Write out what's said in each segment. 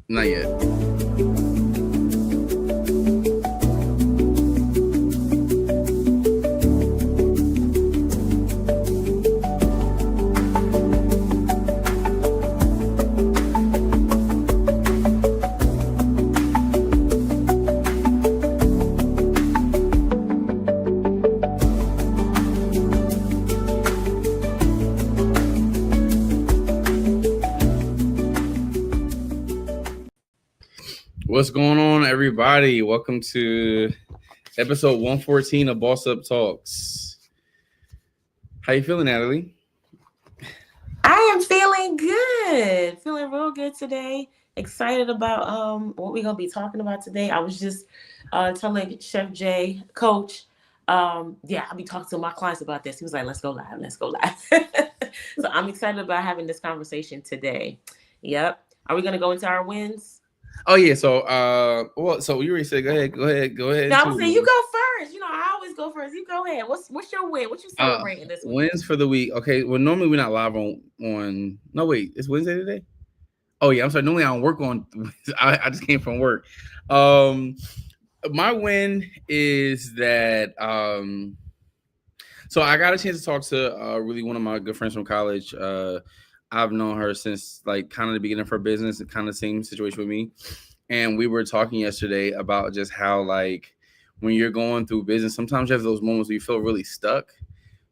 Not yet. What's going on, everybody? Welcome to episode 114 of Boss Up Talks. How you feeling, Natalie? I am feeling good. Feeling real good today. Excited about what we're gonna be talking about today. I was just telling Chef Jay, Coach, I'll be talking to my clients about this. He was like, let's go live, let's go live. So I'm excited about having this conversation today. Yep. Are we gonna go into our wins? Oh yeah, so you already said go ahead No, I'm saying you too. go first. You know, I always go first. You go ahead. What's your win? What you celebrating this week? Wins for the week. Okay, well normally we're not live on no wait, it's Wednesday today? Oh yeah, I'm sorry. Normally I don't work on I just came from work. My win is that so I got a chance to talk to really one of my good friends from college. I've known her since like kind of the beginning of her business, kind of the same situation with me. And we were talking yesterday about just how like when you're going through business, sometimes you have those moments where you feel really stuck.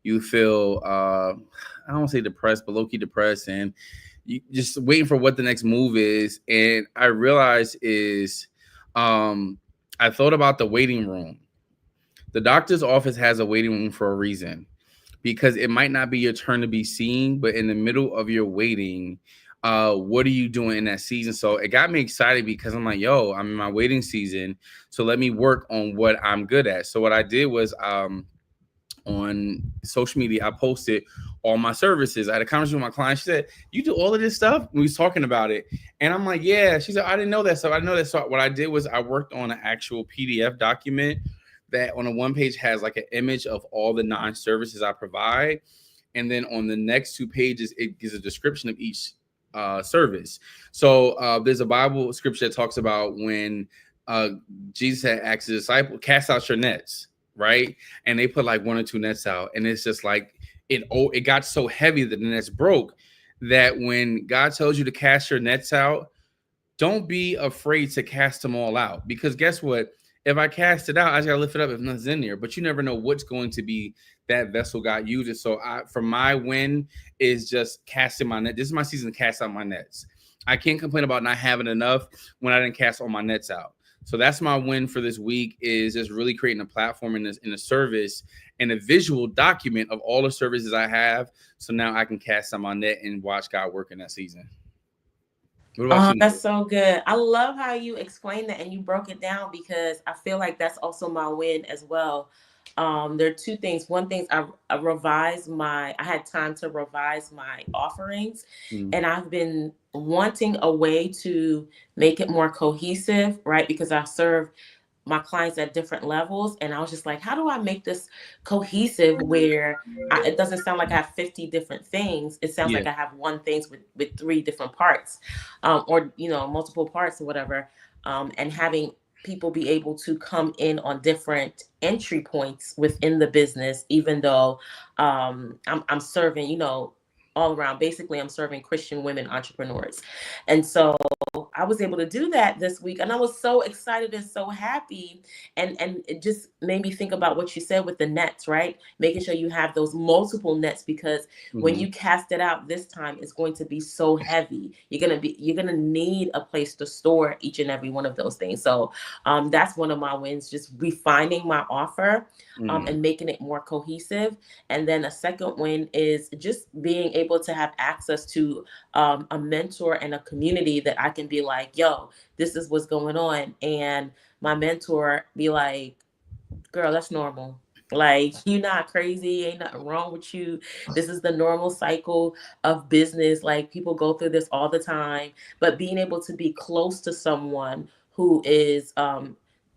You feel I don't want to say depressed, but low-key depressed, and you just waiting for what the next move is. And I realized is I thought about the waiting room. The doctor's office has a waiting room for a reason because it might not be your turn to be seen, but in the middle of your waiting, what are you doing in that season? So it got me excited because I'm like, yo, I'm in my waiting season. So let me work on what I'm good at. So what I did was on social media, I posted all my services. I had a conversation with my client. She said, you do all of this stuff? We was talking about it. And I'm like, yeah. She said, I didn't know that stuff. I didn't know that. So what I did was I worked on an actual PDF document that on a one page has like an image of all the 9 services I provide. And then on the next 2 pages, it gives a description of each service. So there's a Bible scripture that talks about when Jesus had asked his disciple, cast out your nets, right? And they put like 1 or 2 nets out. And it's just like, it got so heavy that the nets broke, that when God tells you to cast your nets out, don't be afraid to cast them all out. Because guess what? If I cast it out, I just gotta lift it up if nothing's in there. But you never know what's going to be that vessel God uses. So for my win is just casting my net. This is my season to cast out my nets. I can't complain about not having enough when I didn't cast all my nets out. So that's my win for this week, is just really creating a platform in a service and a visual document of all the services I have. So now I can cast out my net and watch God work in that season. What about you? That's so good. I love how you explained that and you broke it down, because I feel like that's also my win as well. There are 2 things. One thing, I had time to revise my offerings, and I've been wanting a way to make it more cohesive, right? Because I serve my clients at different levels, and I was just like, how do I make this cohesive where it doesn't sound like I have 50 different things? It sounds Yeah. like I have one things with 3 different parts, or multiple parts or whatever, and having people be able to come in on different entry points within the business, even though I'm serving, all around. Basically, I'm serving Christian women entrepreneurs. And so I was able to do that this week, and I was so excited and so happy. And it just made me think about what you said with the nets, right? Making sure you have those multiple nets, because when you cast it out this time, it's going to be so heavy. You're gonna need a place to store each and every one of those things. So that's one of my wins, just refining my offer, and making it more cohesive. And then a second win is just being able to have access to a mentor and a community that I can be like, yo, this is what's going on. And my mentor be like, girl, that's normal. Like, you're not crazy. Ain't nothing wrong with you. This is the normal cycle of business. Like, people go through this all the time. But being able to be close to someone who is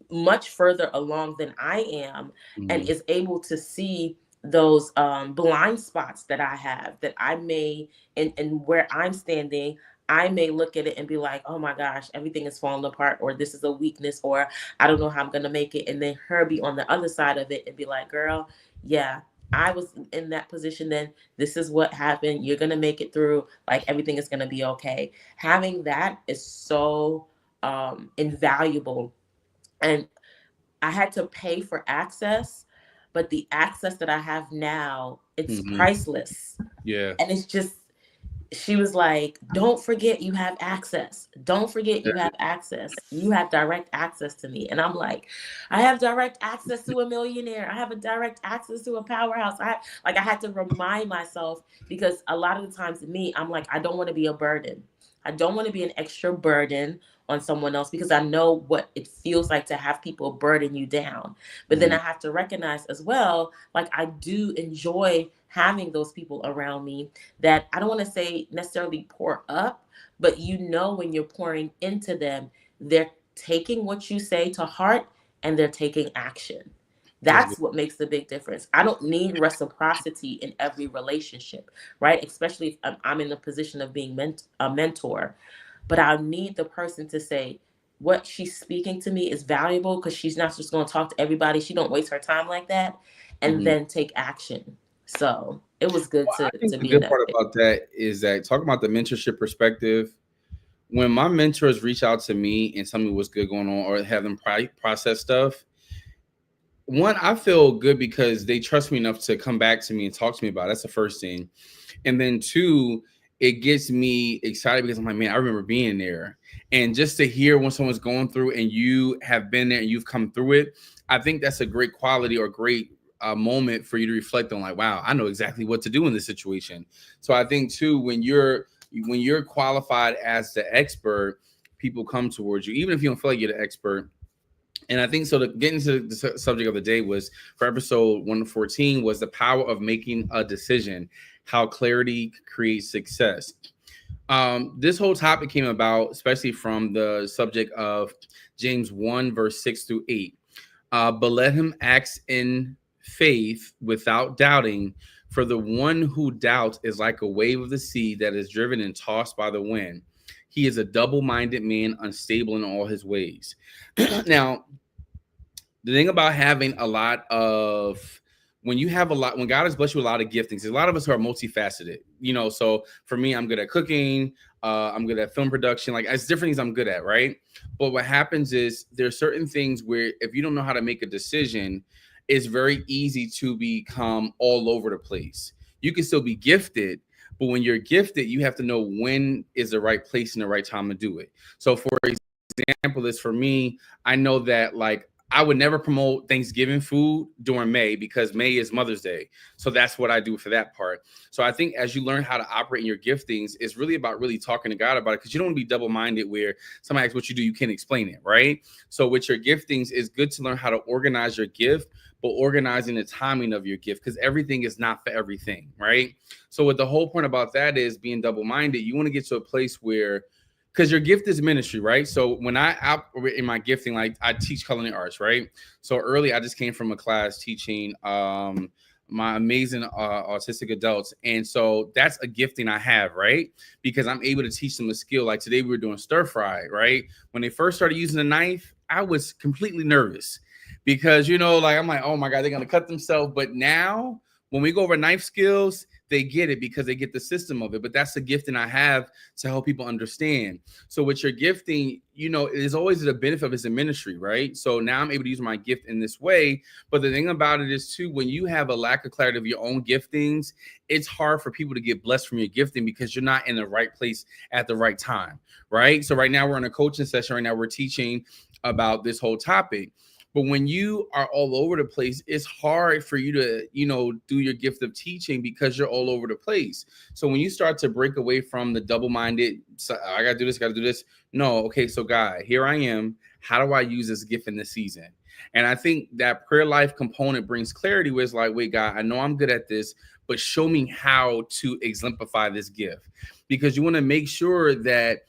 much further along than I am, and is able to see those blind spots that I have, that I may, and where I'm standing, I may look at it and be like, oh my gosh, everything is falling apart, or this is a weakness, or I don't know how I'm going to make it. And then her be on the other side of it and be like, girl, yeah, I was in that position then. This is what happened. You're going to make it through. Like, everything is going to be okay. Having that is so invaluable. And I had to pay for access, but the access that I have now, it's Mm-hmm. priceless. Yeah. And it's just, she was like, don't forget you have access. Don't forget you have access. You have direct access to me. And I'm like, I have direct access to a millionaire. I have a direct access to a powerhouse. I had to remind myself, because a lot of the times me, I'm like, I don't want to be a burden. I don't want to be an extra burden on someone else, because I know what it feels like to have people burden you down. But then Mm-hmm. I have to recognize as well, like, I do enjoy having those people around me that I don't want to say necessarily pour up, but when you're pouring into them, they're taking what you say to heart and they're taking action. That's good. That's what makes the big difference. I don't need reciprocity in every relationship, right? Especially if I'm in the position of being a mentor. But I need the person to say, what she's speaking to me is valuable, because she's not just going to talk to everybody. She don't waste her time like that, and Mm-hmm. then take action. So it was good Well, I think to the be in good that part space. about that is that talking about the mentorship perspective, when my mentors reach out to me and tell me what's good going on, or have them process stuff, one, I feel good because they trust me enough to come back to me and talk to me about it. That's the first thing. And then two, it gets me excited because I'm like, man, I remember being there. And just to hear when someone's going through and you have been there and you've come through it, I think that's a great quality or great moment for you to reflect on, like, wow, I know exactly what to do in this situation. So I think too, when you're qualified as the expert, people come towards you, even if you don't feel like you're the expert. And I think so. To get into the subject of the day was for episode 114 was the power of making a decision, how clarity creates success. This whole topic came about, especially from the subject of James 1, verse 6 through 8. But let him act in faith without doubting, for the one who doubts is like a wave of the sea that is driven and tossed by the wind. He is a double minded man, unstable in all his ways. Now, the thing about having a lot of when God has blessed you with a lot of giftings, a lot of us are multifaceted, so for me, I'm good at cooking, I'm good at film production, like it's different things I'm good at, right? But what happens is there's certain things where if you don't know how to make a decision, it's very easy to become all over the place. You can still be gifted, but when you're gifted, you have to know when is the right place and the right time to do it. So for example, this for me, I know that like I would never promote Thanksgiving food during May because May is Mother's Day. So that's what I do for that part. So I think as you learn how to operate in your giftings, it's really about really talking to God about it, because you don't want to be double-minded where somebody asks what you do, you can't explain it, right? So with your giftings, it's good to learn how to organize your gift, but organizing the timing of your gift, because everything is not for everything, right? So what the whole point about that is being double-minded, you want to get to a place where, because your gift is ministry, right? So when I operate in my gifting, like I teach culinary arts, right? So early, I just came from a class teaching my amazing autistic adults, and so that's a gifting I have, right? Because I'm able to teach them a skill. Like today, we were doing stir fry, right? When they first started using a knife, I was completely nervous because like I'm like, oh my god, they're gonna cut themselves. But now, when we go over knife skills, they get it because they get the system of it. But that's the gifting I have to help people understand. So with your gifting, it is always the benefit of it's a ministry, right? So now I'm able to use my gift in this way. But the thing about it is too, when you have a lack of clarity of your own giftings, it's hard for people to get blessed from your gifting because you're not in the right place at the right time, right? So right now we're in a coaching session. Right now we're teaching about this whole topic. But when you are all over the place, it's hard for you to, do your gift of teaching because you're all over the place. So when you start to break away from the double-minded, I got to do this, got to do this. No, okay, so God, here I am. How do I use this gift in this season? And I think that prayer life component brings clarity where it's like, wait, God, I know I'm good at this, but show me how to exemplify this gift. Because you want to make sure that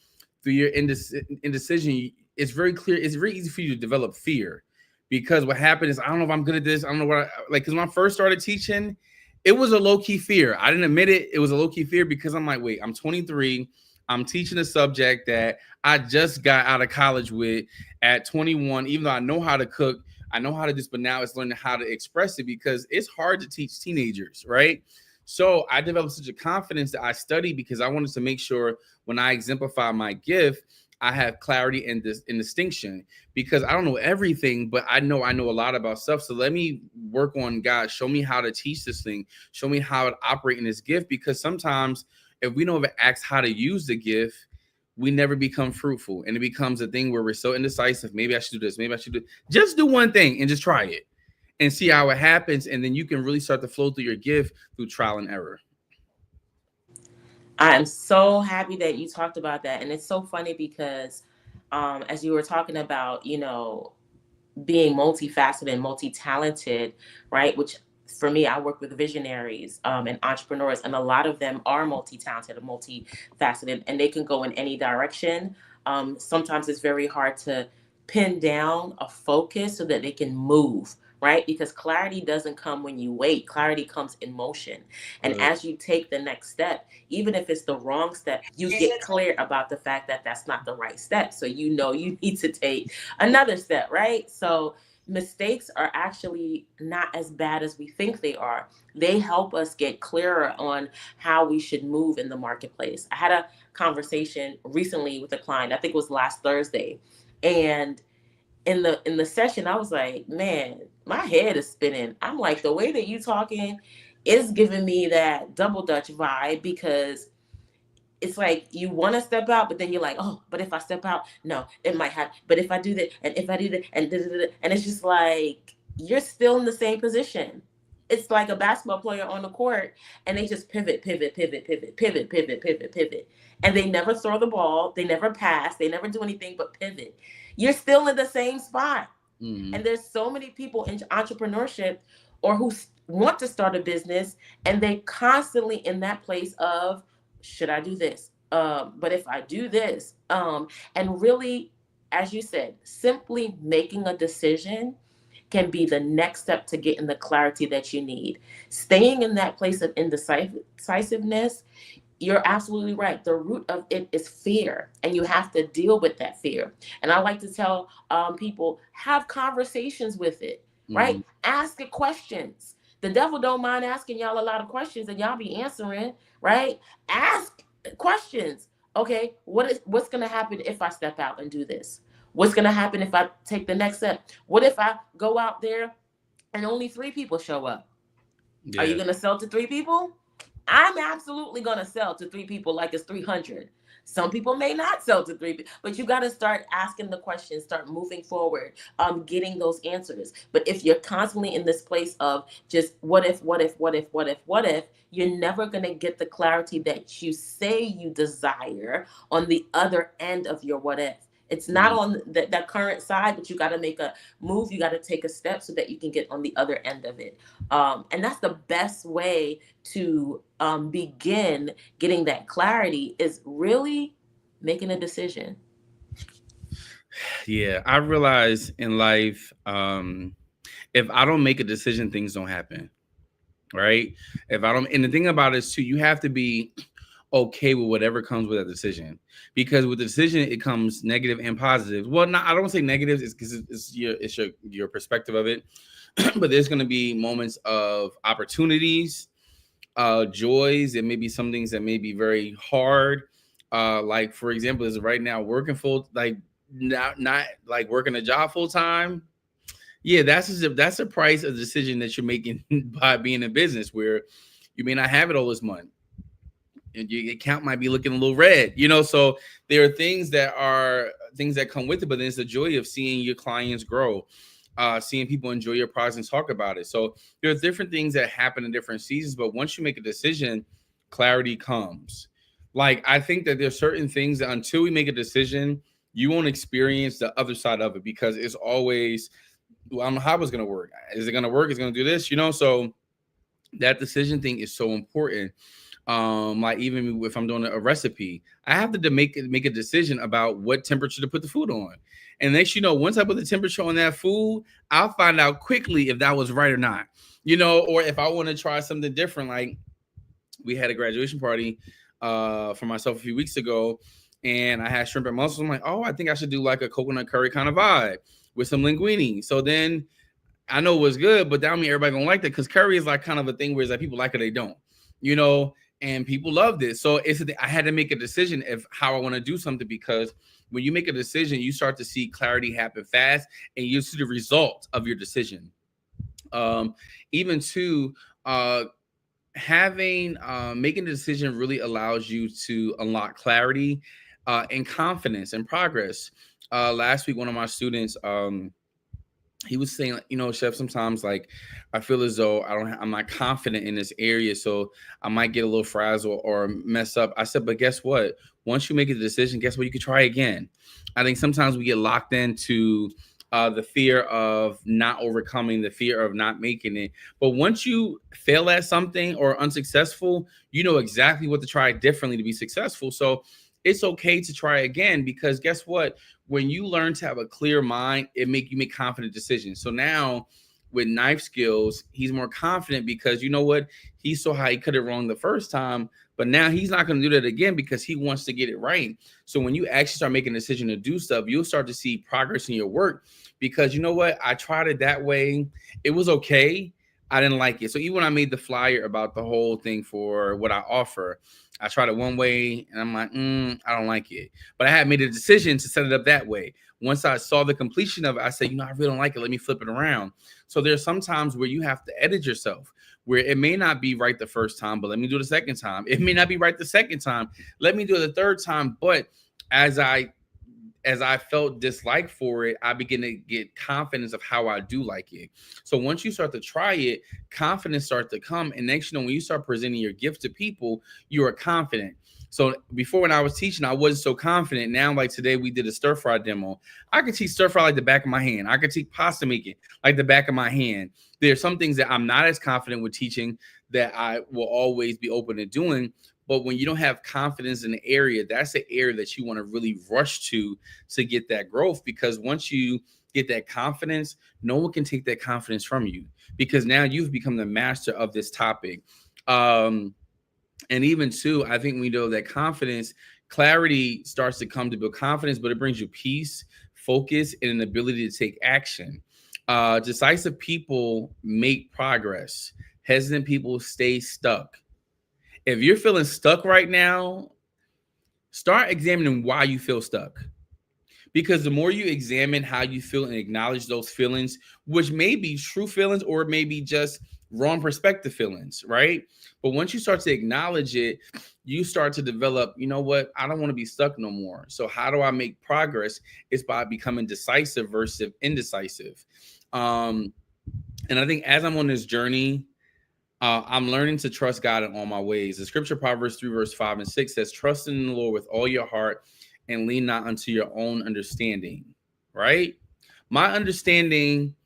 through your indecision, it's very clear. It's very easy for you to develop fear. Because what happened is, I don't know if I'm good at this. I don't know what because when I first started teaching, it was a low-key fear. I didn't admit it. It was a low-key fear because I'm like, wait, I'm 23. I'm teaching a subject that I just got out of college with at 21. Even though I know how to cook, I know how to do this, but now it's learning how to express it because it's hard to teach teenagers, right? So I developed such a confidence that I studied because I wanted to make sure when I exemplify my gift, I have clarity and this in distinction because I don't know everything, but I know a lot about stuff. So let me work on God. Show me how to teach this thing. Show me how to operate in this gift because sometimes if we don't ever ask how to use the gift, we never become fruitful. And it becomes a thing where we're so indecisive. Maybe I should do this. Maybe I should do just do one thing and just try it and see how it happens. And then you can really start to flow through your gift through trial and error. I am so happy that you talked about that. And it's so funny because as you were talking about, being multifaceted and multi-talented, right? Which for me, I work with visionaries and entrepreneurs, and a lot of them are multi-talented and multifaceted, and they can go in any direction. Sometimes it's very hard to pin down a focus so that they can move, right? Because clarity doesn't come when you wait. Clarity comes in motion. And Good. as you take the next step, even if it's the wrong step, you get clear about the fact that that's not the right step. So you know you need to take another step, right? So mistakes are actually not as bad as we think they are. They help us get clearer on how we should move in the marketplace. I had a conversation recently with a client, I think it was last Thursday. And in the session, I was like, man, my head is spinning. I'm like, the way that you talking is giving me that double dutch vibe because it's like you want to step out, but then you're like, oh, but if I step out, no, it might have. But if I do that, and if I do that, and da, da, da, and it's just like you're still in the same position. It's like a basketball player on the court, and they just pivot, pivot, pivot, pivot, pivot, pivot, pivot, pivot, and they never throw the ball, they never pass, they never do anything but pivot. You're still in the same spot. Mm-hmm. And there's so many people in entrepreneurship or who want to start a business and they constantly in that place of should I do this? But if I do this, and really, as you said, simply making a decision can be the next step to getting the clarity that you need. Staying in that place of indecisiveness, you're absolutely right. The root of it is fear, and you have to deal with that fear. And I like to tell people have conversations with it, Mm-hmm. right? Ask it questions. The devil don't mind asking y'all a lot of questions, and y'all be answering, right? Ask questions. Okay, what's gonna happen if I step out and do this? What's gonna happen if I take the next step? What if I go out there and only 3 people show up? Are you Yeah. gonna sell to 3 people? I'm absolutely going to sell to 3 people like it's 300. Some people may not sell to 3 people, but you got to start asking the questions, start moving forward, getting those answers. But if you're constantly in this place of just what if, what if, what if, what if, what if, you're never going to get the clarity that you say you desire on the other end of your what if. It's not Mm-hmm. on that current side, but you got to make a move. You got to take a step so that you can get on the other end of it. And that's the best way to begin getting that clarity is really making a decision. Yeah. I realize in life, if I don't make a decision, things don't happen. Right. If I don't, and the thing about it is too, you have to be okay with whatever comes with that decision because with the decision it comes negative and positive. Well, not I don't say negatives, it's because it's your perspective of it. But there's going to be moments of opportunities, joys. It may be some things that may be very hard, like for example is right now working full, like not like working a job full time. Yeah, that's a price of decision that you're making by being in business where you may not have it all this month and your account might be looking a little red, so there are things that come with it, but then it's the joy of seeing your clients grow, seeing people enjoy your products and talk about it. So there's different things that happen in different seasons, but once you make a decision, clarity comes. Like I think that there's certain things that until we make a decision, you won't experience the other side of it because it's always, well, I don't know how it's going to work. Is it going to work? Is it going to do this? So that decision thing is so important. Like even if I'm doing a recipe, I have to make a decision about what temperature to put the food on. And next, once I put the temperature on that food, I'll find out quickly if that was right or not. Or if I want to try something different. Like we had a graduation party for myself a few weeks ago, and I had shrimp and mussels. I'm like, oh, I think I should do like a coconut curry kind of vibe with some linguine. So then I know it was good, but that don't mean everybody gonna like that, because curry is like kind of a thing where it's like people like it, they don't, you know, and people loved it. So I had to make a decision of how I want to do something, because when you make a decision, you start to see clarity happen fast, and you see the result of your decision. Um, Even to having making the decision really allows you to unlock clarity and confidence and progress. Last week, one of my students, he was saying, like, chef, sometimes like I feel as though I'm not confident in this area, so I might get a little frazzled or mess up. I said, but guess what? Once you make a decision, guess what? You can try again. I think sometimes we get locked into the fear of not overcoming, the fear of not making it. But once you fail at something or unsuccessful, you know exactly what to try differently to be successful. So it's okay to try again, because guess what? When you learn to have a clear mind, you make confident decisions. So now with knife skills, he's more confident, because you know what? He saw how he cut it wrong the first time, but now he's not going to do that again, because he wants to get it right. So when you actually start making a decision to do stuff, you'll start to see progress in your work, because you know what? I tried it that way. It was okay. I didn't like it. So even when I made the flyer about the whole thing for what I offer, I tried it one way and I'm like, I don't like it. But I had made a decision to set it up that way. Once I saw the completion of it, I said, I really don't like it. Let me flip it around. So there's some times where you have to edit yourself, where it may not be right the first time, but let me do it the second time. It may not be right the second time. Let me do it the third time. But as I felt dislike for it, I begin to get confidence of how I do like it. So once you start to try it, confidence starts to come. And next, when you start presenting your gift to people, you are confident. So before, when I was teaching, I wasn't so confident. Now, like today, we did a stir fry demo. I could teach stir fry like the back of my hand. I could teach pasta making like the back of my hand. There's some things that I'm not as confident with teaching that I will always be open to doing. But when you don't have confidence in the area, that's the area that you want to really rush to get that growth. Because once you get that confidence, no one can take that confidence from you, because now you've become the master of this topic. And even too, I think we know that clarity starts to come to build confidence, but it brings you peace, focus, and an ability to take action. Decisive people make progress. Hesitant people stay stuck. If you're feeling stuck right now, start examining why you feel stuck. Because the more you examine how you feel and acknowledge those feelings, which may be true feelings or it may be just wrong perspective feelings, right? But once you start to acknowledge it, you start to develop, you know what? I don't want to be stuck no more. So how do I make progress? It's by becoming decisive versus indecisive. Um, and I think as I'm on this journey, I'm learning to trust God in all my ways. The scripture, Proverbs 3, verse 5 and 6 says, trust in the Lord with all your heart and lean not unto your own understanding, right? My understanding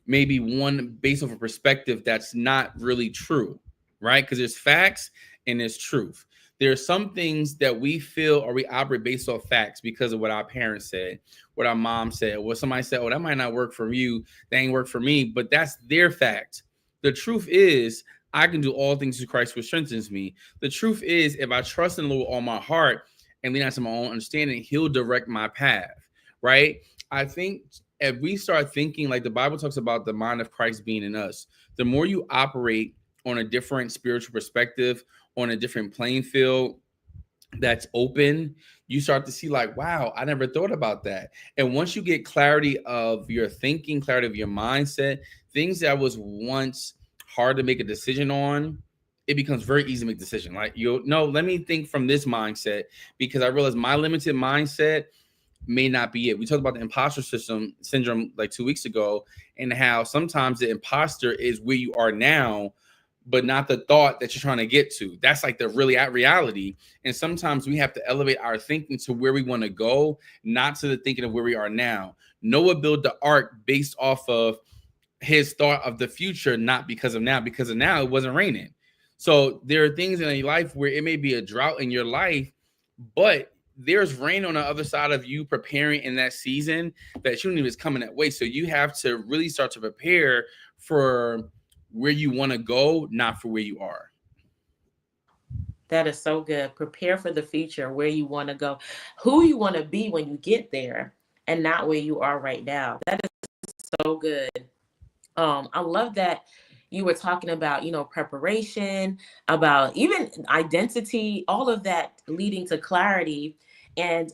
may be one based off a perspective that's not really true, right? Because there's facts and there's truth. There are some things that we feel or we operate based off facts because of what our parents said, what our mom said, what somebody said, oh, that might not work for you. That ain't work for me, but that's their fact. The truth is, I can do all things through Christ which strengthens me. The truth is, if I trust in the Lord with all my heart and lean not to my own understanding, he'll direct my path, right? I think if we start thinking like the Bible talks about the mind of Christ being in us, the more you operate on a different spiritual perspective, on a different playing field that's open, you start to see like, wow, I never thought about that. And once you get clarity of your thinking, clarity of your mindset, things that was once hard to make a decision on, it becomes very easy to make a decision. Like, let me think from this mindset, because I realized my limited mindset may not be it. We talked about the imposter syndrome like 2 weeks ago, and how sometimes the imposter is where you are now, but not the thought that you're trying to get to. That's like the really at reality. And sometimes we have to elevate our thinking to where we want to go, not to the thinking of where we are now. Noah built the ark based off of his thought of the future, not because of now. Because of now, it wasn't raining. So there are things in your life where it may be a drought in your life, but there's rain on the other side of you preparing in that season that you don't even is coming that way. So you have to really start to prepare for where you want to go, not for where you are. That is so good. Prepare for the future, where you want to go, who you want to be when you get there, and not where you are right now. That is so good. I love that you were talking about, preparation, about even identity, all of that leading to clarity. And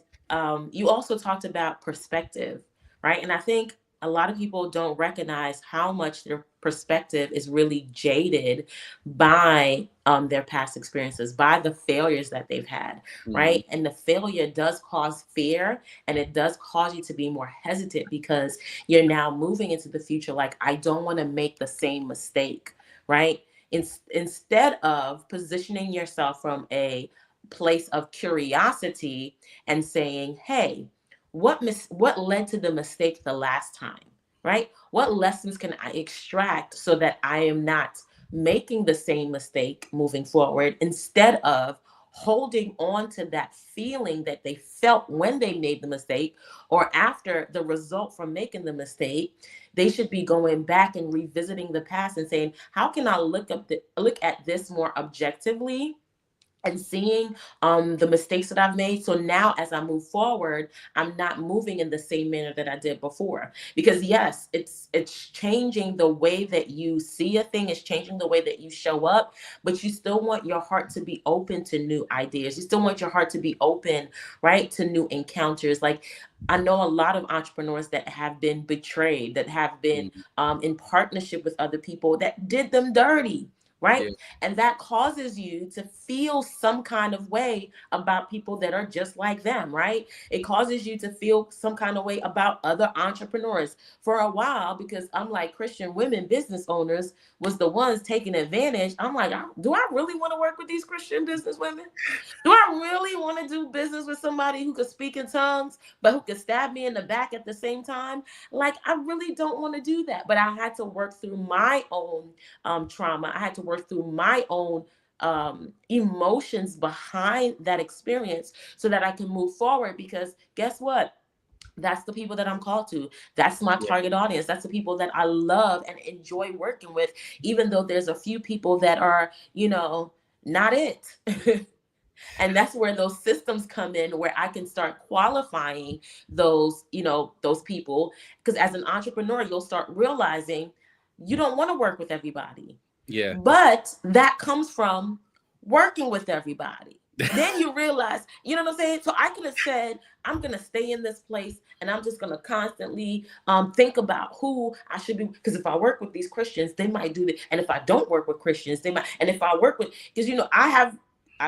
you also talked about perspective, right? And I think a lot of people don't recognize how much their perspective is really jaded by their past experiences, by the failures that they've had, Mhm. right? And the failure does cause fear, and it does cause you to be more hesitant because you're now moving into the future like, I don't want to make the same mistake, right? Instead of positioning yourself from a place of curiosity and saying, hey, what led to the mistake the last time, right? What lessons can I extract so that I am not making the same mistake moving forward, instead of holding on to that feeling that they felt when they made the mistake or after the result from making the mistake. They should be going back and revisiting the past and saying, how can I look at this more objectively and seeing the mistakes that I've made. So now, as I move forward, I'm not moving in the same manner that I did before. Because yes, it's changing the way that you see a thing. It's changing the way that you show up. But you still want your heart to be open to new ideas. You still want your heart to be open, right, to new encounters. Like, I know a lot of entrepreneurs that have been betrayed, that have been Mhm. in partnership with other people that did them dirty, right? Yeah. And that causes you to feel some kind of way about people that are just like them, right? It causes you to feel some kind of way about other entrepreneurs for a while, because I'm like, Christian women business owners was the ones taking advantage. I'm like, do I really want to work with these Christian business women? Do I really want to do business with somebody who could speak in tongues, but who could stab me in the back at the same time? Like, I really don't want to do that. But I had to work through my own trauma. I had to work through my own emotions behind that experience so that I can move forward. Because guess what? That's the people that I'm called to. That's my Yeah. target audience. That's the people that I love and enjoy working with, even though there's a few people that are, not it. And that's where those systems come in, where I can start qualifying those people. Because as an entrepreneur, you'll start realizing you don't want to work with everybody, Yeah. but that comes from working with everybody. Then you realize, you know what I'm saying? So I could have said, I'm going to stay in this place and I'm just going to constantly think about who I should be. Because if I work with these Christians, they might do that. And if I don't work with Christians, they might. And if I work with, because,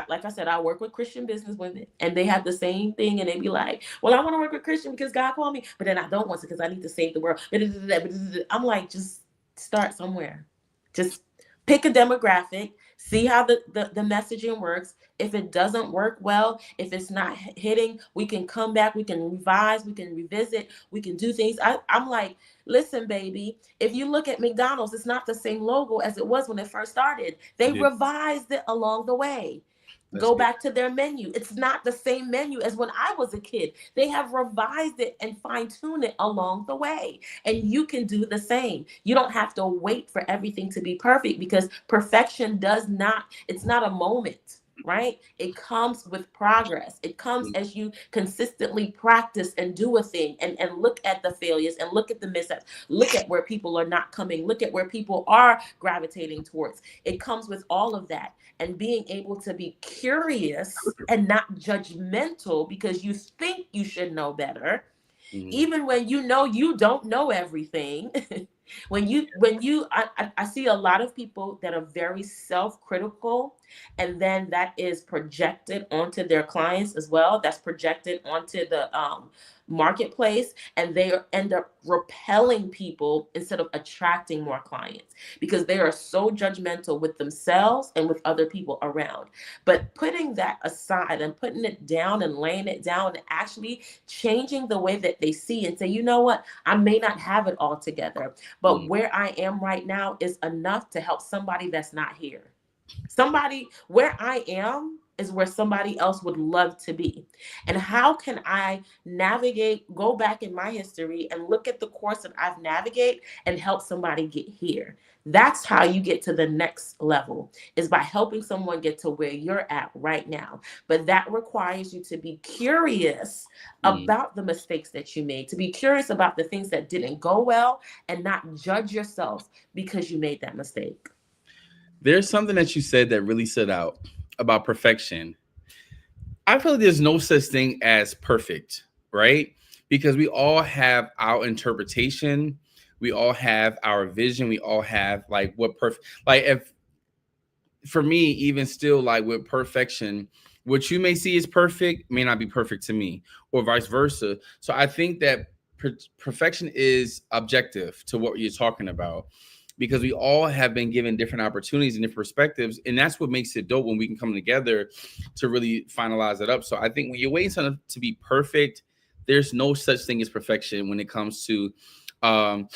like I said, I work with Christian business women, and they have the same thing. And they be like, well, I want to work with Christian because God called me, but then I don't want to because I need to save the world. I'm like, just start somewhere. Just pick a demographic, see how the messaging works. If it doesn't work well, if it's not hitting, we can come back, we can revise, we can revisit, we can do things. I'm like, listen, baby, if you look at McDonald's, it's not the same logo as it was when it first started. They Yeah. revised it along the way. That's Go good. back to their menu. It's not the same menu as when I was a kid. They have revised it and fine-tuned it along the way. And you can do the same. You don't have to wait for everything to be perfect, because perfection it's not a moment, right? It comes with progress. It comes Mhm. as you consistently practice and do a thing, and look at the failures and look at the missteps. Look at where people are not coming. Look at where people are gravitating towards. It comes with all of that, and being able to be curious and not judgmental because you think you should know better, Mhm. even when you know you don't know everything. I see a lot of people that are very self-critical, and then that is projected onto their clients as well. That's projected onto the marketplace, and they end up repelling people instead of attracting more clients, because they are so judgmental with themselves and with other people around. But putting that aside and putting it down and laying it down and actually changing the way that they see and say, you know what, I may not have it all together, but Mhm. where I am right now is enough to help somebody that's not here. Somebody where I am is where somebody else would love to be. And how can I navigate, go back in my history and look at the course that I've navigated and help somebody get here? That's how you get to the next level, is by helping someone get to where you're at right now. But that requires you to be curious Mm. about the mistakes that you made, to be curious about the things that didn't go well, and not judge yourself because you made that mistake. There's something that you said that really stood out about perfection. I feel like there's no such thing as perfect, right? Because we all have our interpretation, we all have our vision, we all have like what perfect, like if for me, even still, like with perfection, what you may see as perfect may not be perfect to me, or vice versa. So I think that perfection is objective to what you're talking about, because we all have been given different opportunities and different perspectives, and that's what makes it dope when we can come together to really finalize it up. So I think when you're waiting something to be perfect, there's no such thing as perfection when it comes to um,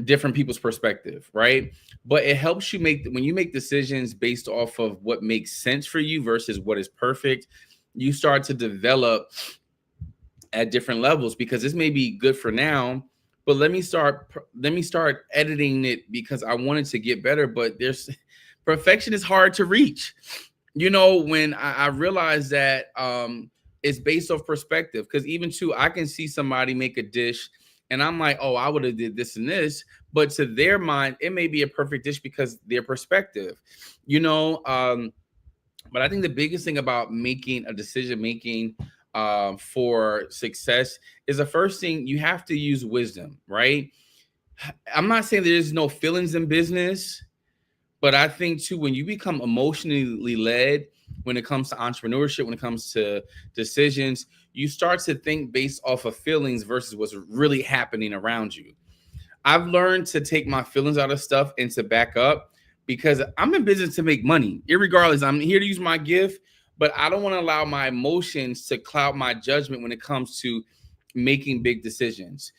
different people's perspective, right? But it helps you make, when you make decisions based off of what makes sense for you versus what is perfect, you start to develop at different levels, because this may be good for now, but let me start editing it because I wanted to get better. But there's perfection is hard to reach. When I realized that it's based off perspective, because even too, I can see somebody make a dish and I'm like, oh, I would have did this and this, but to their mind it may be a perfect dish because their perspective, you know um but I think the biggest thing about making a decision, making for success, is the first thing you have to use wisdom, right? I'm not saying there's no feelings in business, but I think too, when you become emotionally led, when it comes to entrepreneurship, when it comes to decisions, you start to think based off of feelings versus what's really happening around you. I've learned to take my feelings out of stuff and to back up, because I'm in business to make money. Irregardless, I'm here to use my gift, but I don't want to allow my emotions to cloud my judgment when it comes to making big decisions.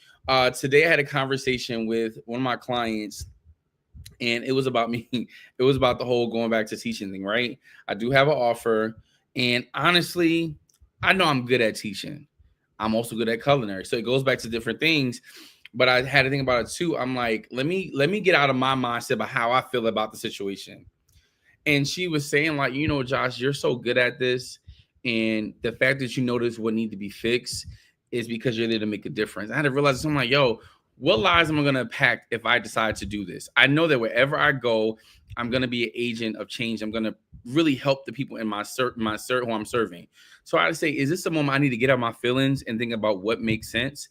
Today, I had a conversation with one of my clients, and it was about me. It was about the whole going back to teaching thing, right? I do have an offer, and honestly, I know I'm good at teaching. I'm also good at culinary, so it goes back to different things. But I had to think about it too. I'm like, let me get out of my mindset about how I feel about the situation. And she was saying, like, Josh, you're so good at this, and the fact that you notice what need to be fixed is because you're there to make a difference. I had to realize, I'm like, yo, what lives am I going to impact if I decide to do this? I know that wherever I go, I'm going to be an agent of change. I'm going to really help the people in who I'm serving. So I say, is this a moment I need to get out my feelings and think about what makes sense?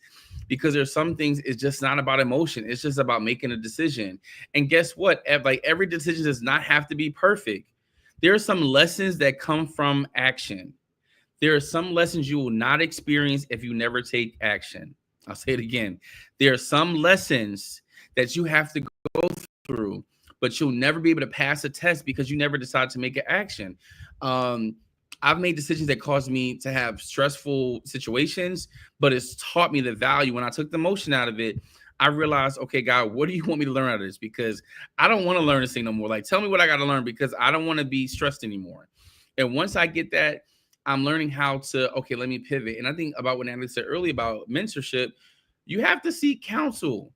Because there's some things, it's just not about emotion. It's just about making a decision. And guess what? Like, every decision does not have to be perfect. There are some lessons that come from action. There are some lessons you will not experience if you never take action. I'll say it again. There are some lessons that you have to go through, but you'll never be able to pass a test because you never decide to make an action. Um, I've made decisions that caused me to have stressful situations, but it's taught me the value. When I took the emotion out of it, I realized, okay, God, what do you want me to learn out of this? Because I don't want to learn this thing no more. Like, tell me what I got to learn, because I don't want to be stressed anymore. And once I get that, I'm learning how to, okay, let me pivot. And I think about what Natalie said earlier about mentorship, you have to seek counsel,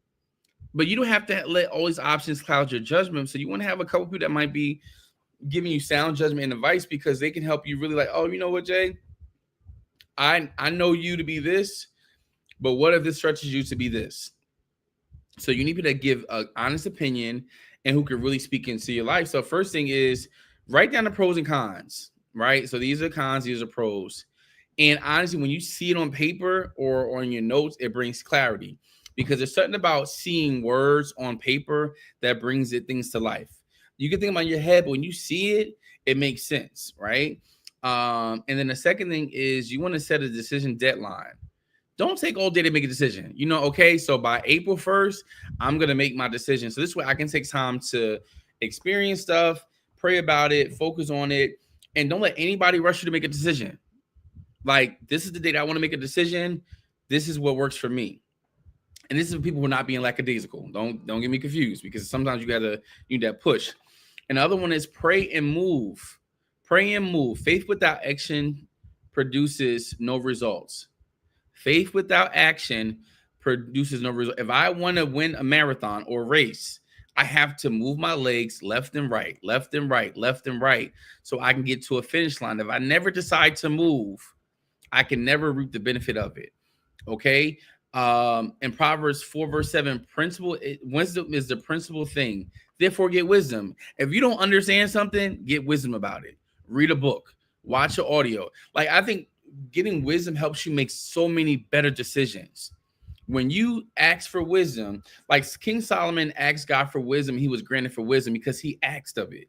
but you don't have to let all these options cloud your judgment. So you want to have a couple people that might be giving you sound judgment and advice, because they can help you really, like, oh, you know what, Jay? I know you to be this, but what if this stretches you to be this? So you need people that give an honest opinion and who can really speak into your life. So first thing is, write down the pros and cons, right? So these are cons, these are pros. And honestly, when you see it on paper or on your notes, it brings clarity, because there's something about seeing words on paper that brings things to life. You can think about your head, but when you see it, it makes sense, right? And then the second thing is, you want to set a decision deadline. Don't take all day to make a decision. Okay, so by April 1st, I'm going to make my decision. So this way I can take time to experience stuff, pray about it, focus on it, and don't let anybody rush you to make a decision. Like, this is the date I want to make a decision. This is what works for me. And this is for people who are not being lackadaisical. Don't get me confused, because sometimes you need that push. And the other one is pray and move. Pray and move. Faith without action produces no results. Faith without action produces no result. If I want to win a marathon or race, I have to move my legs left and right, left and right, left and right, so I can get to a finish line. If I never decide to move, I can never reap the benefit of it. Okay. In Proverbs 4, verse 7, wisdom is the principal thing. Therefore, get wisdom. If you don't understand something, get wisdom about it. Read a book, watch an audio. Like, I think getting wisdom helps you make so many better decisions. When you ask for wisdom, like King Solomon asked God for wisdom, he was granted for wisdom because he asked of it.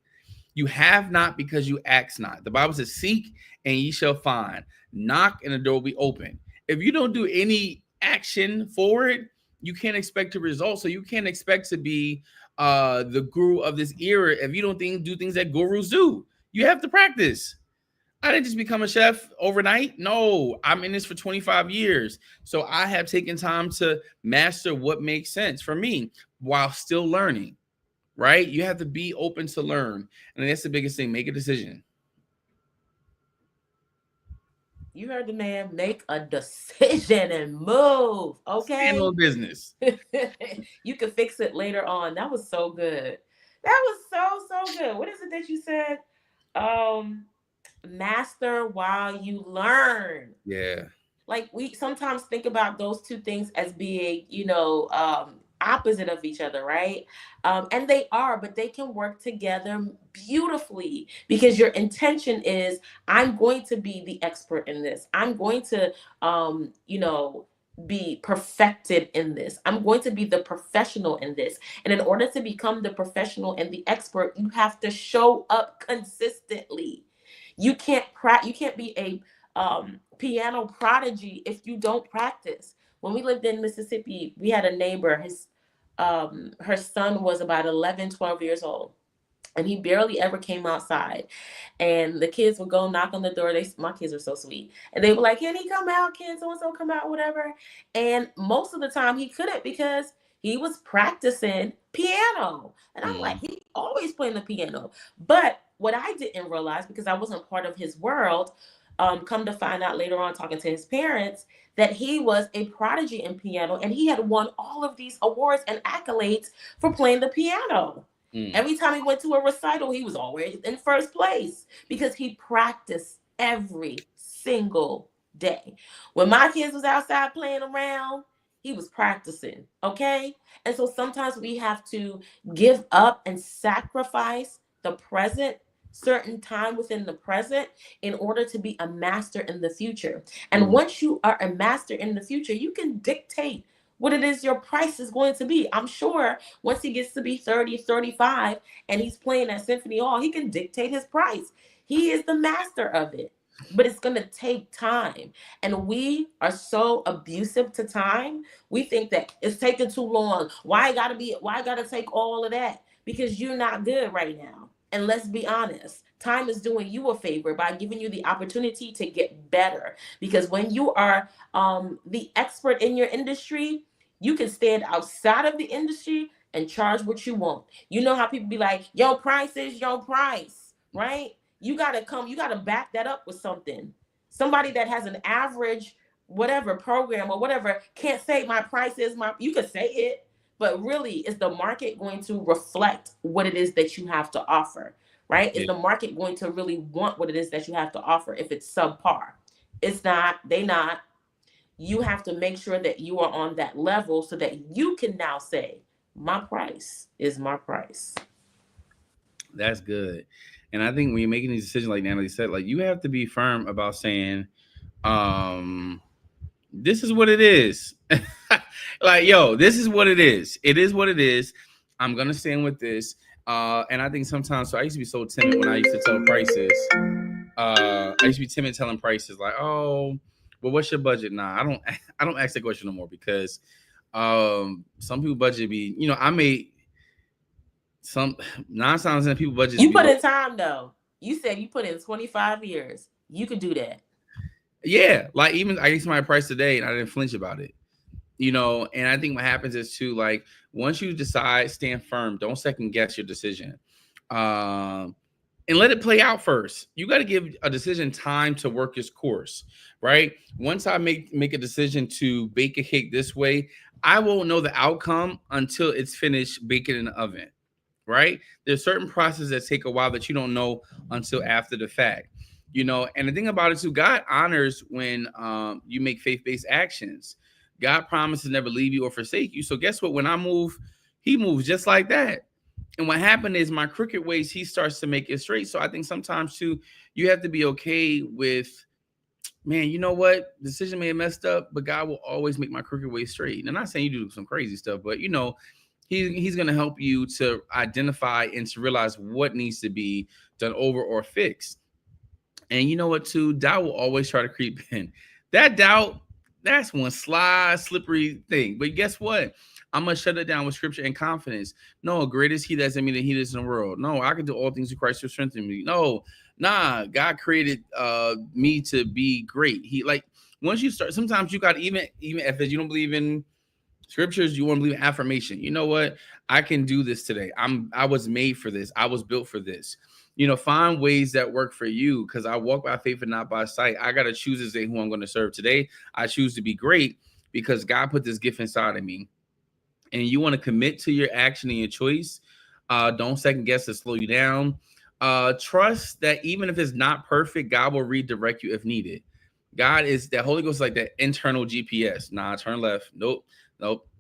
You have not because you ask not. The Bible says, seek and ye shall find. Knock and the door will be open. If you don't do any action for it, you can't expect a result. So you can't expect to be the guru of this era if you don't do things that gurus do. You have to practice. I didn't just become a chef overnight. No, I'm in this for 25 years. So I have taken time to master what makes sense for me while still learning, right? You have to be open to learn. And that's the biggest thing. Make a decision. You heard the man. Make a decision and move. Okay. Handle business. You can fix it later on. That was so good. That was so good. What is it that you said? Um, master while you learn. Yeah. Like, we sometimes think about those two things as being, opposite of each other, right? And they are, but they can work together beautifully, because your intention is, I'm going to be the expert in this. I'm going to, be perfected in this. I'm going to be the professional in this. And in order to become the professional and the expert, you have to show up consistently. You can't be a piano prodigy if you don't practice. When we lived in Mississippi, we had a neighbor. His her son was about 11, 12 years old, and he barely ever came outside. And the kids would go knock on the door. My kids are so sweet, and they were like, "Can he come out? Can so and so come out? Whatever." And most of the time, he couldn't, because he was practicing piano. And I'm like, Mm. he always playing the piano. But what I didn't realize, because I wasn't part of his world, come to find out later on, talking to his parents, that he was a prodigy in piano, and he had won all of these awards and accolades for playing the piano. Mm. Every time he went to a recital, he was always in first place, because he practiced every single day. When my kids was outside playing around, he was practicing, okay? And so sometimes we have to give up and sacrifice the present, certain time within the present, in order to be a master in the future. And Mm. once you are a master in the future, you can dictate what it is your price is going to be. I'm sure once he gets to be 30, 35, and he's playing at Symphony Hall, he can dictate his price. He is the master of it. But it's going to take time. And we are so abusive to time. We think that it's taking too long. Why gotta take all of that? Because you're not good right now. And let's be honest, time is doing you a favor by giving you the opportunity to get better. Because when you are the expert in your industry, you can stand outside of the industry and charge what you want. You know how people be like, your price is your price, right? You gotta back that up with something. Somebody that has an average whatever program or whatever can't say my price is my, you could say it, but really, is the market going to reflect what it is that you have to offer, right? Is Yeah. the market going to really want what it is that you have to offer if it's subpar? It's not, they not. You have to make sure that you are on that level so that you can now say, my price is my price. That's good. And I think when you're making these decisions, like Natalie said, like you have to be firm about saying, um, this is what it is. Like, yo, this is what it is. It is what it is. I'm gonna stand with this. And I think sometimes, so I used to be so timid when I used to tell prices. I used to be timid telling prices, like, oh, well, what's your budget? Nah, I don't I don't ask that question no more, because some people budget be, I made some 9 times in people budgets You be put low. in time though. You said you put in 25 years. You could do that. Yeah, like even I gave my price today and I didn't flinch about it. And I think what happens is too, like once you decide, stand firm, don't second guess your decision. um and let it play out first. You got to give a decision time to work its course, right? Once I make a decision to bake a cake this way, I won't know the outcome until it's finished baking in the oven, right? There's certain processes that take a while that you don't know until after the fact, And the thing about it too, God honors when you make faith-based actions. God promises to never leave you or forsake you. So guess what? When I move, He moves just like that. And what happened is my crooked ways, He starts to make it straight. So I think sometimes too, you have to be okay with, man, you know what? Decision may have messed up, but God will always make my crooked way straight. And I'm not saying you do some crazy stuff, but He's going to help you to identify and to realize what needs to be done over or fixed. And you know what, too? Doubt will always try to creep in. That doubt, that's one sly, slippery thing. But guess what? I'm going to shut it down with scripture and confidence. No, great is He that's in me than he that's in the world. No, I can do all things through Christ who strengthens me. No, God created me to be great. He, like, once you start, sometimes you got, even if you don't believe in scriptures, you want to believe in affirmation. You know what? I can do this today. I was made for this. I was built for this. Find ways that work for you, because I walk by faith and not by sight. I got to choose this day who I'm going to serve. Today, I choose to be great because God put this gift inside of me. And you want to commit to your action and your choice. Don't second guess to slow you down. Trust that even if it's not perfect, God will redirect you if needed. God is that Holy Ghost is like that internal GPS. Nah, turn left. Nope.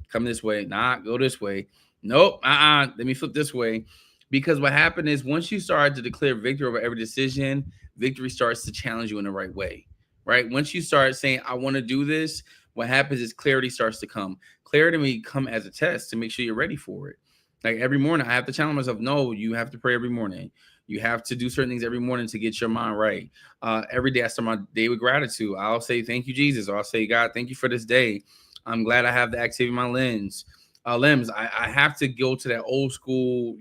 Come this way. Nah, go this way. Nope. Let me flip this way. Because what happened is once you start to declare victory over every decision, victory starts to challenge you in the right way, right? Once you start saying, I want to do this, what happens is clarity starts to come. Clarity may come as a test to make sure you're ready for it. Like every morning, I have to challenge myself, no, you have to pray every morning. You have to do certain things every morning to get your mind right. Every day I start my day with gratitude. I'll say, thank you, Jesus. Or I'll say, God, thank you for this day. I'm glad I have the activity of my limbs. I have to go to that old school,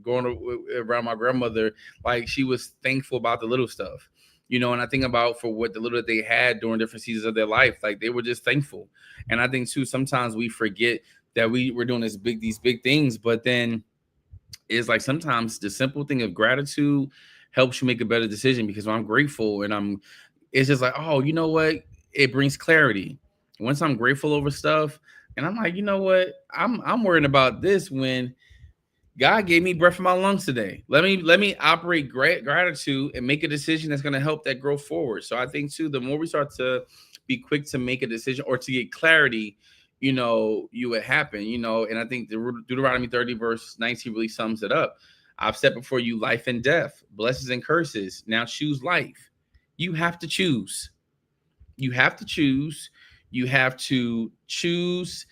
going around my grandmother, like she was thankful about the little stuff, and I think about for what the little that they had during different seasons of their life, like they were just thankful. And I think too, sometimes we forget that we're doing these big things, but then it's like sometimes the simple thing of gratitude helps you make a better decision, because when I'm grateful and it's just like, oh, you know what? It brings clarity. Once I'm grateful over stuff, and I'm like, you know what? I'm worrying about this when God gave me breath in my lungs today. Let me operate gratitude and make a decision that's going to help that grow forward. So I think too, the more we start to be quick to make a decision or to get clarity, you would happen, and I think the Deuteronomy 30 verse 19 really sums it up. I've set before you life and death, blessings and curses. Now choose life. You have to choose. You have to choose. You have to choose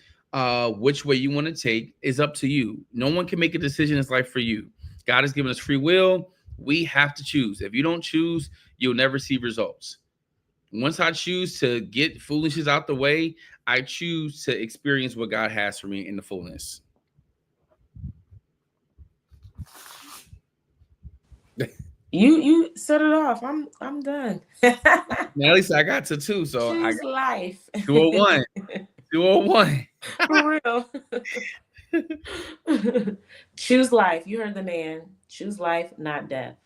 which way you want to take. Is up to you. No one can make a decision in this life for you. God has given us free will. We have to choose. If you don't choose, you'll never see results. Once I choose to get foolishness out the way, I choose to experience what God has for me in the fullness. You set it off. I'm done. Now, at least I got to two, so Choose I got life. 201. 201. For real. Choose life. You heard the man. Choose life, not death.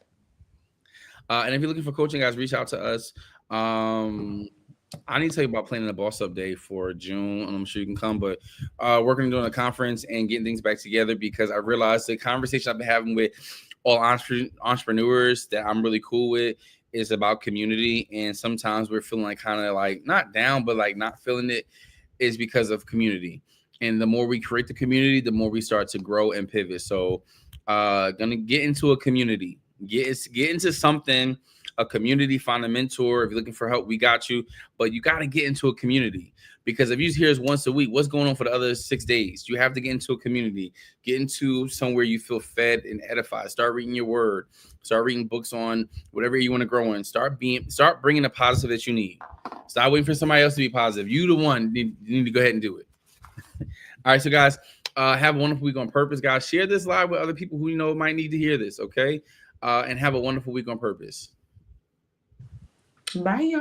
And if you're looking for coaching, guys, reach out to us. I need to tell you about planning a boss up day for June, and I'm sure you can come. But working on doing a conference and getting things back together, because I realized the conversation I've been having with all entrepreneurs that I'm really cool with is about community. And sometimes we're feeling like kind of like not down, but like not feeling it is because of community. And the more we create the community, the more we start to grow and pivot. So gonna get into a community, get into something, a community, find a mentor. If you're looking for help, we got you. But you got to get into a community, because if you hear us once a week, what's going on for the other 6 days? You have to get into a community, get into somewhere you feel fed and edified. Start reading your word, start reading books on whatever you want to grow in. Start bringing the positive that you need. Stop waiting for somebody else to be positive. You the one you need to go ahead and do it. All right, so guys, have a wonderful week on purpose, guys. Share this live with other people who you know might need to hear this, okay? And have a wonderful week on purpose. Bye, y'all.